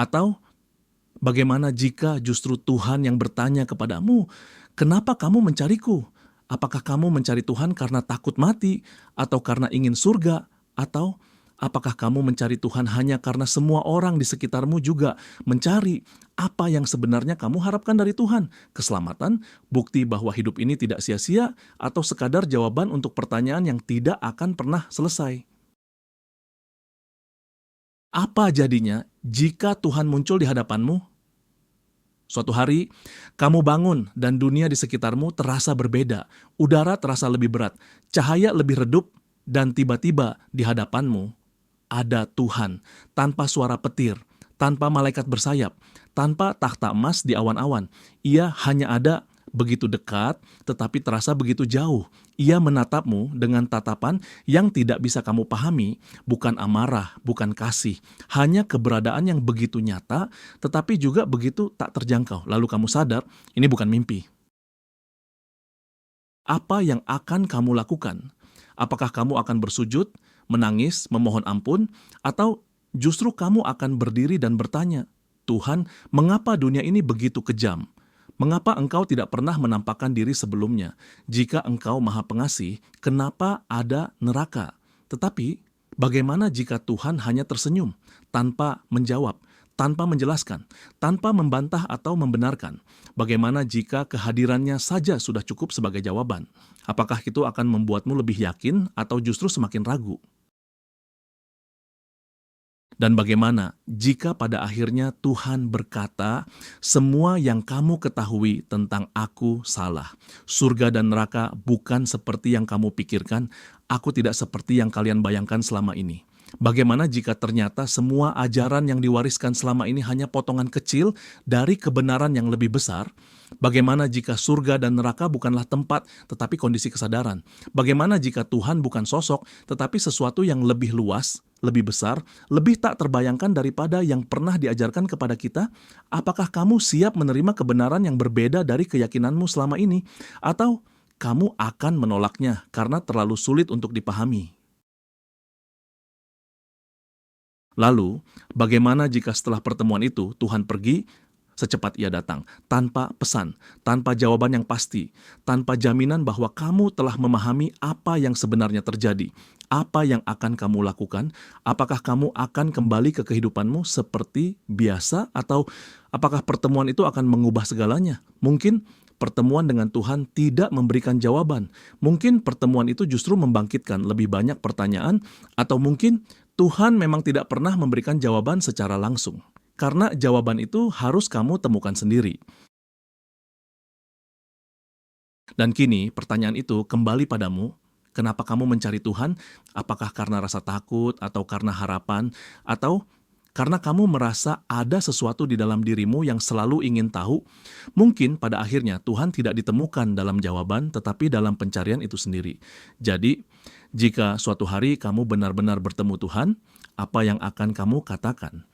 Atau bagaimana jika justru Tuhan yang bertanya kepadamu, "Kenapa kamu mencariku?" Apakah kamu mencari Tuhan karena takut mati, atau karena ingin surga, atau apakah kamu mencari Tuhan hanya karena semua orang di sekitarmu juga mencari apa yang sebenarnya kamu harapkan dari Tuhan? Keselamatan, bukti bahwa hidup ini tidak sia-sia, atau sekadar jawaban untuk pertanyaan yang tidak akan pernah selesai? Apa jadinya jika Tuhan muncul di hadapanmu? Suatu hari, kamu bangun dan dunia di sekitarmu terasa berbeda. Udara terasa lebih berat, cahaya lebih redup, dan tiba-tiba di hadapanmu ada Tuhan, tanpa suara petir, tanpa malaikat bersayap, tanpa takhta emas di awan-awan. Ia hanya ada begitu dekat, tetapi terasa begitu jauh. Ia menatapmu dengan tatapan yang tidak bisa kamu pahami, bukan amarah, bukan kasih, hanya keberadaan yang begitu nyata, tetapi juga begitu tak terjangkau. Lalu kamu sadar, ini bukan mimpi. Apa yang akan kamu lakukan? Apakah kamu akan bersujud, menangis, memohon ampun, atau justru kamu akan berdiri dan bertanya, "Tuhan, mengapa dunia ini begitu kejam? Mengapa Engkau tidak pernah menampakkan diri sebelumnya? Jika Engkau Maha Pengasih, kenapa ada neraka?" Tetapi, bagaimana jika Tuhan hanya tersenyum, tanpa menjawab, tanpa menjelaskan, tanpa membantah atau membenarkan? Bagaimana jika kehadirannya saja sudah cukup sebagai jawaban? Apakah itu akan membuatmu lebih yakin atau justru semakin ragu? Dan bagaimana jika pada akhirnya Tuhan berkata, "Semua yang kamu ketahui tentang Aku salah. Surga dan neraka bukan seperti yang kamu pikirkan. Aku tidak seperti yang kalian bayangkan selama ini." Bagaimana jika ternyata semua ajaran yang diwariskan selama ini hanya potongan kecil dari kebenaran yang lebih besar? Bagaimana jika surga dan neraka bukanlah tempat, tetapi kondisi kesadaran? Bagaimana jika Tuhan bukan sosok, tetapi sesuatu yang lebih luas, lebih besar, lebih tak terbayangkan daripada yang pernah diajarkan kepada kita? Apakah kamu siap menerima kebenaran yang berbeda dari keyakinanmu selama ini? Atau kamu akan menolaknya karena terlalu sulit untuk dipahami? Lalu, bagaimana jika setelah pertemuan itu Tuhan pergi secepat ia datang, tanpa pesan, tanpa jawaban yang pasti, tanpa jaminan bahwa kamu telah memahami apa yang sebenarnya terjadi, apa yang akan kamu lakukan, apakah kamu akan kembali ke kehidupanmu seperti biasa, atau apakah pertemuan itu akan mengubah segalanya? Mungkin pertemuan dengan Tuhan tidak memberikan jawaban. Mungkin pertemuan itu justru membangkitkan lebih banyak pertanyaan, atau mungkin Tuhan memang tidak pernah memberikan jawaban secara langsung. Karena jawaban itu harus kamu temukan sendiri. Dan kini pertanyaan itu kembali padamu, kenapa kamu mencari Tuhan? Apakah karena rasa takut, atau karena harapan, atau karena kamu merasa ada sesuatu di dalam dirimu yang selalu ingin tahu? Mungkin pada akhirnya Tuhan tidak ditemukan dalam jawaban, tetapi dalam pencarian itu sendiri. Jadi, jika suatu hari kamu benar-benar bertemu Tuhan, apa yang akan kamu katakan?